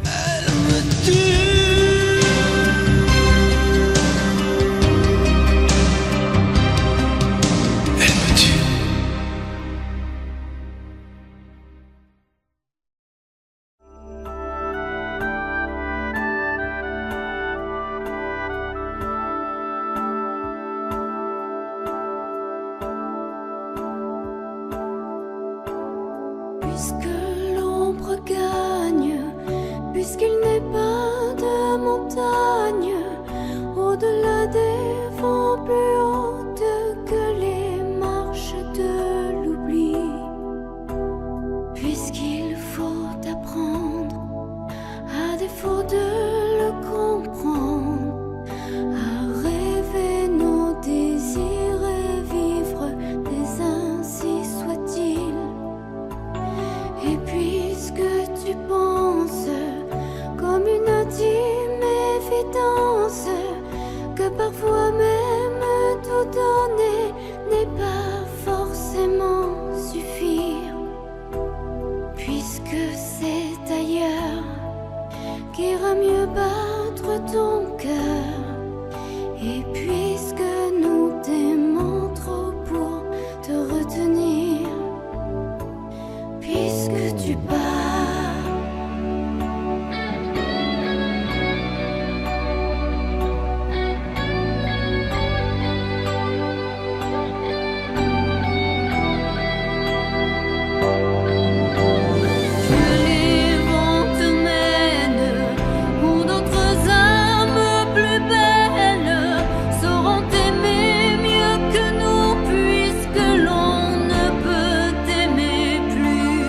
Elle me tue. Elle me tue. Puisque l'ombre gagne, puisqu'il n'est pas de montagne, au-delà des vents plus hautes que les marches de l'oubli, puisqu'il faut apprendre, à défaut de le comprendre, à rêver nos désirs et vivre des ainsi soit-il. Et puisque tu penses comme une intime évidence que parfois même tout donner n'est pas forcément suffire, puisque c'est ailleurs qu'ira mieux battre ton cœur, et puisque nous t'aimons trop pour te retenir, puisque tu pars. Que les vents te mènent où d'autres âmes plus belles sauront t'aimer mieux que nous, puisque l'on ne peut t'aimer plus.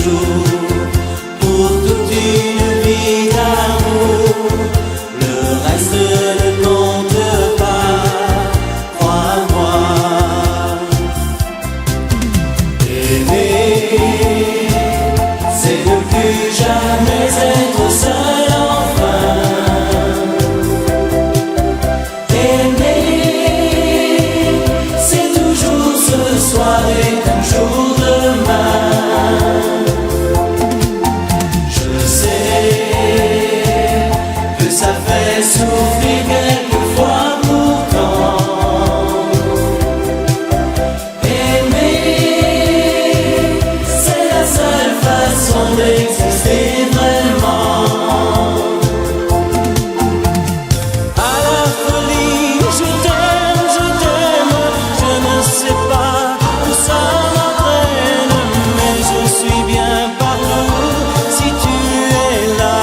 toujours pour toute une vie d'amour. Le reste ne compte pas, crois-moi. Aimer, c'est ne plus jamais être seul enfin. Aimer, c'est toujours ce soir et toujours demain. Je sais que ça fait souffrir quelquefois pourtant. Aimer, c'est la seule façon d'exister vraiment. À la folie, je t'aime, je ne sais pas où ça m'entraîne, mais je suis bien partout si tu es là.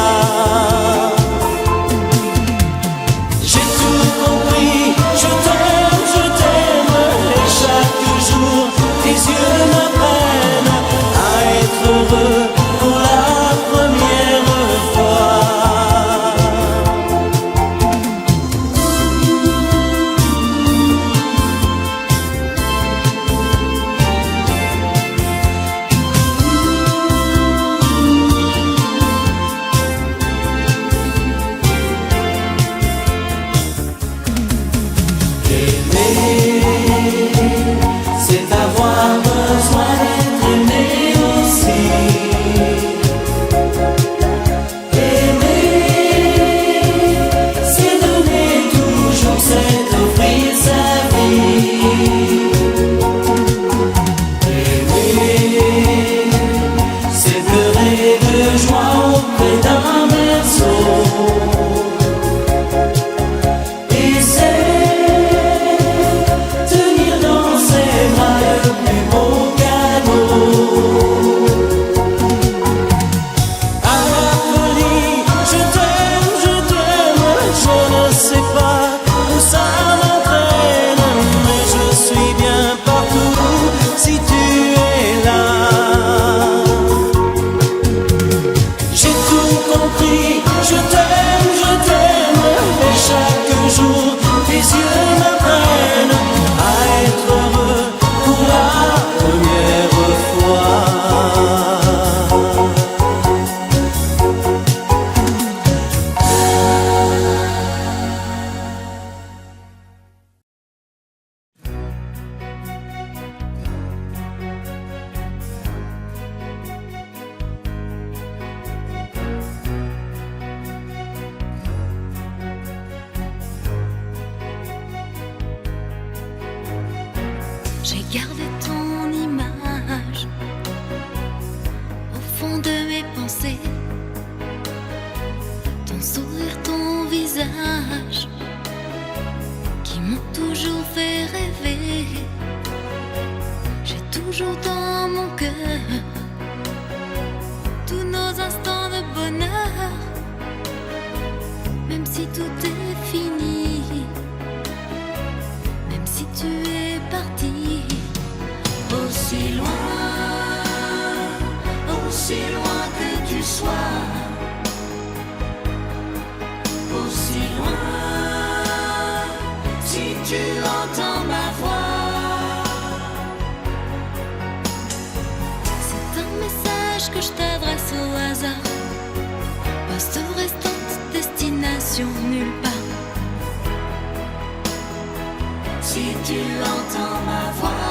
J'ai tout compris, je t'aime, et chaque jour tes yeux m'apprennent à être heureux pour la première fois. Aimer, c'est avoir besoin d'être aimé aussi. Aimer, c'est donner toujours, c'est offrir sa vie. Aimer, c'est pleurer de joie auprès d'un berceau. Et c'est tenir dans ses bras le plus beau cadeau. À la folie, je t'aime, je ne sais pas où ça m'entraîne, mais je suis bien partout si tu es là. J'ai tout compris, je t'aime, et chaque jour tes yeux m'apprennent à être heureux pour la première fois. J'ai gardé ton image au fond de mes pensées, ton sourire, ton visage qui m'ont toujours fait rêver. J'ai toujours dans mon cœur tous nos instants de bonheur, même si tout est fini, même si tu es parti. Aussi loin que tu sois, aussi loin, si tu entends ma voix. C'est un message que je t'adresse au hasard, poste restante, destination nulle part. Si tu entends ma voix,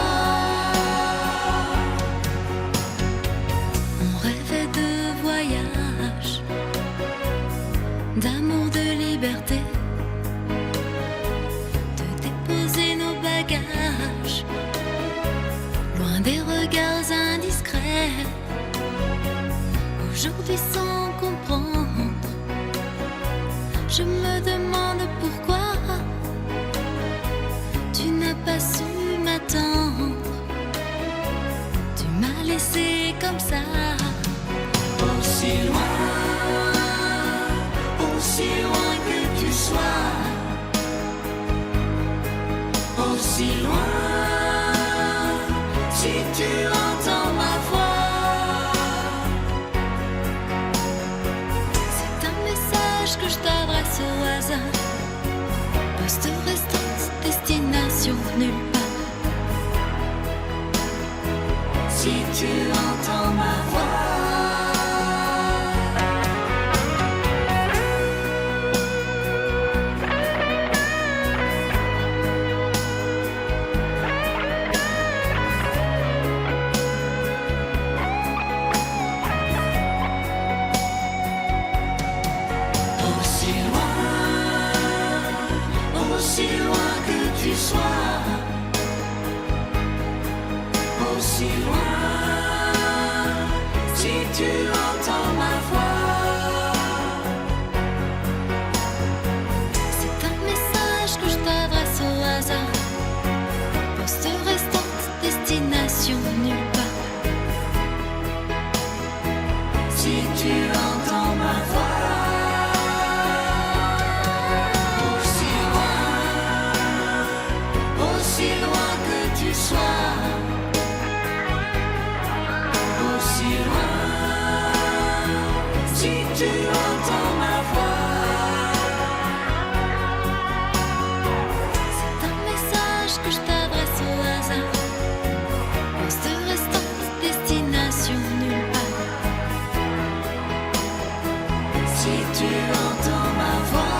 d'amour, de liberté, de déposer nos bagages loin des regards indiscrets. Aujourd'hui sans comprendre, je me demande pourquoi tu n'as pas su m'attendre. Tu m'as laissé comme ça, aussi loin que tu sois, aussi loin, si tu entends ma voix. t'adresse au hasard. Poste restante, destination nulle part. Si tu entends ma voix, aussi loin que tu sois, aussi loin, si tu entends ma voix. C'est un message que je t'adresse au hasard. Poste restante, destination nulle part. Si tu entends ma voix. Aussi loin que tu sois, aussi loin, si tu entends ma voix. C'est un message que je t'adresse au hasard. Poste restante, destination nulle part. Si tu entends ma voix.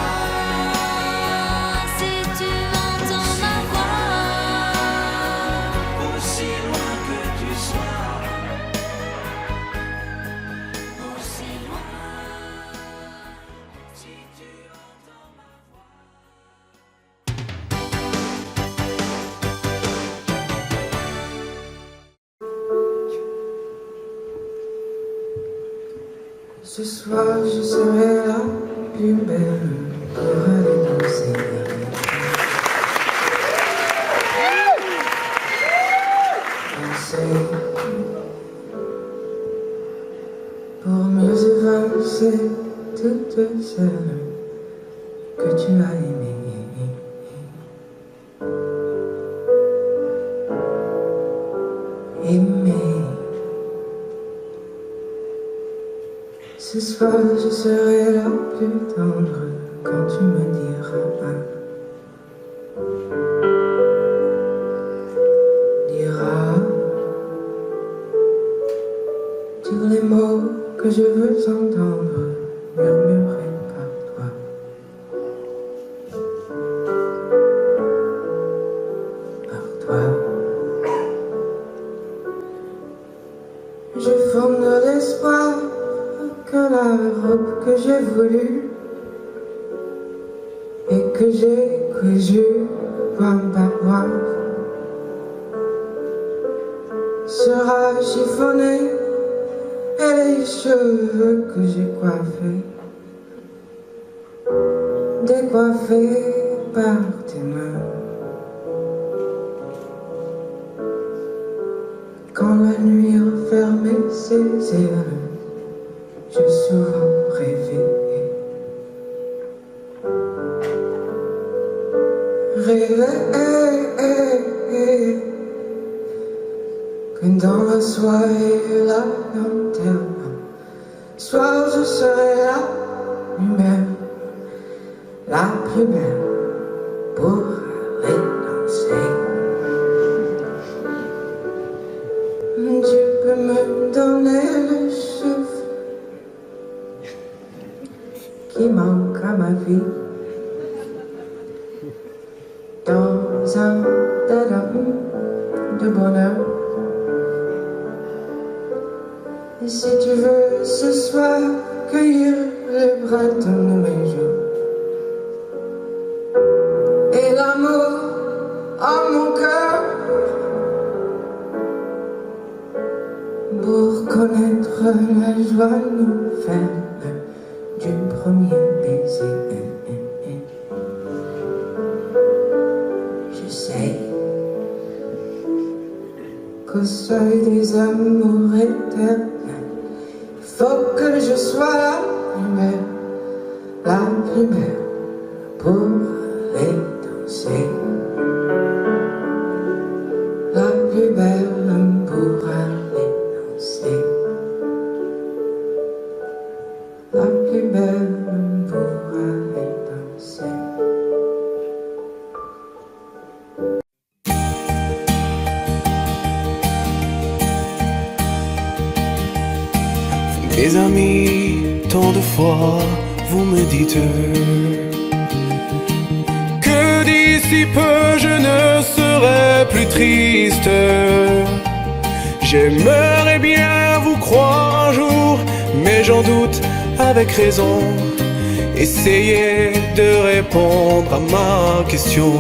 Ce soir je serai la plus belle pour aller danser. Danser pour mieux évincer toutes celles que tu as aimées. Ce soir je serai la plus tendre quand tu me diras tous les mots que je veux entendre murmurés par toi. Par toi. Je forme de l'espoir que la robe que j'ai voulue et que j'ai cousue point par point sera chiffonnée et les cheveux que j'ai coiffés décoiffés par tes mains. Quand la nuit refermait ses yeux, j'ai souvent rêvé que dans la soirée la lanterne, soir je serai la plus belle pour aller danser. Tu peux me donner le souffle qui manque à ma vie dans un dadam de bonheur. Et si tu veux ce soir cueillir les printemps de mes jours et l'amour en mon cœur pour connaître la joie nous faire du premier baiser. Je sais qu'au seuil des amours éternels, faut que je sois la plus belle pour aller danser. La plus belle pour aller danser. La plus belle pour aller danser. Mes amis, tant de fois vous me dites que d'ici peu je ne serai plus triste. J'aimerais bien vous croire un jour, mais j'en doute avec raison. Essayez de répondre à ma question.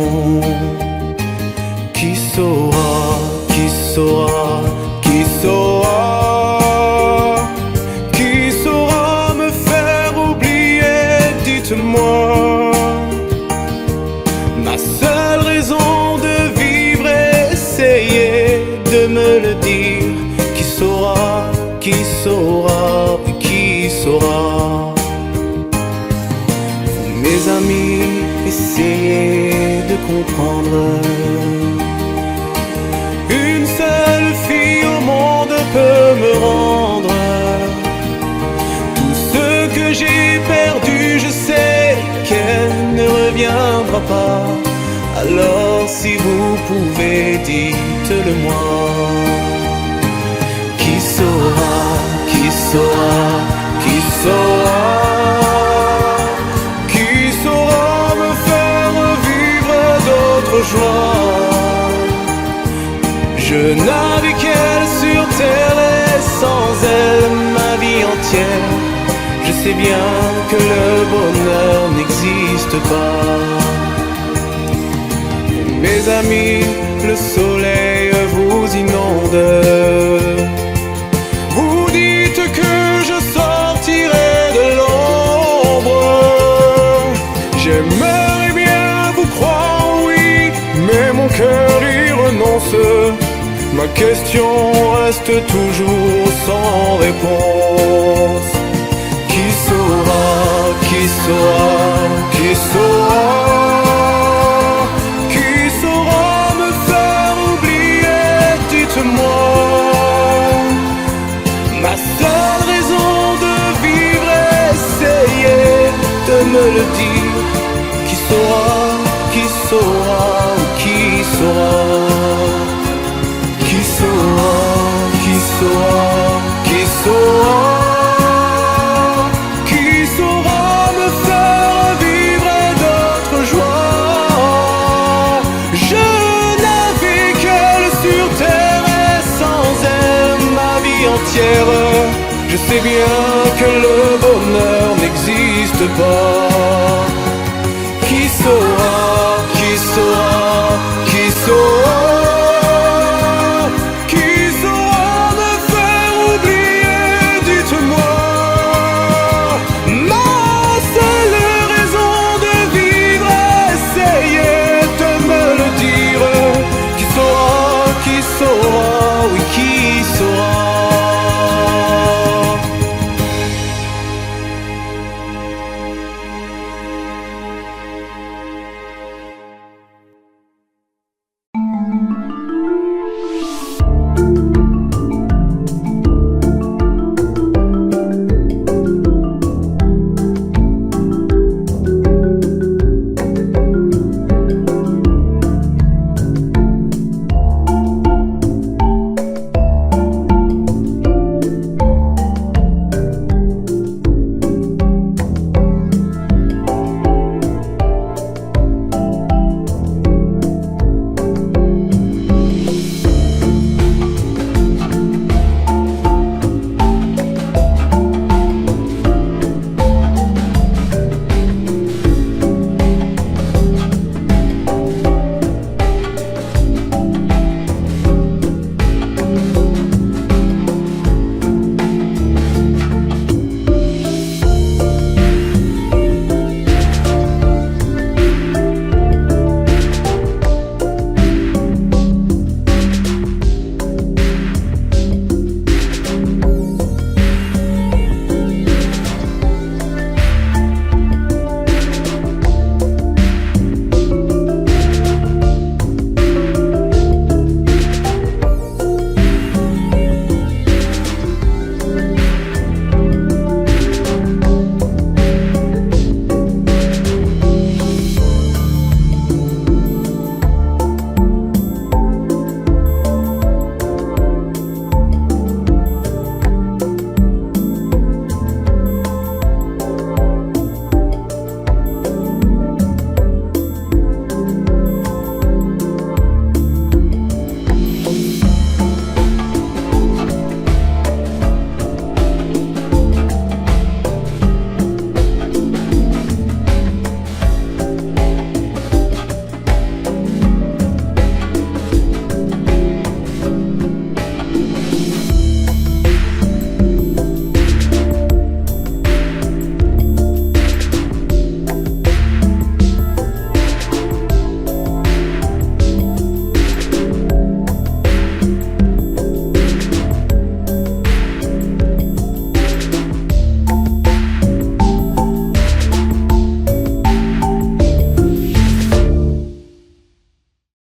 Qui saura, qui saura, qui saura, qui saura me faire oublier, dites-moi. Ma seule raison de vivre, essayez de me le dire. Qui saura, qui saura, qui saura. Vous, mes amis, essayez de comprendre. Une seule fille au monde peut me rendre tout ce que j'ai perdu. Je sais qu'elle ne reviendra pas. Alors si vous pouvez, dites-le moi. Qui saura, qui saura, qui saura, qui saura me faire vivre d'autres joies. Je n'avais qu'elle sur terre et sans elle ma vie entière. Je sais bien que le bonheur n'existe pas. Mes amis, le soleil vous inonde. Vous dites que je sortirai de l'ombre. J'aimerais bien vous croire, oui, mais mon cœur y renonce. Ma question reste toujours sans réponse. Qui saura, qui saura, qui saura, qui saura me faire oublier, dites-moi. Ma seule raison de vivre, essayez de me le dire. Qui saura, qui saura, qui saura. Qui saura, qui saura, qui saura, qui saura me faire vivre d'autres joies. Je n'avais qu'elle sur terre et sans elle ma vie entière. Je sais bien que le bonheur n'existe pas.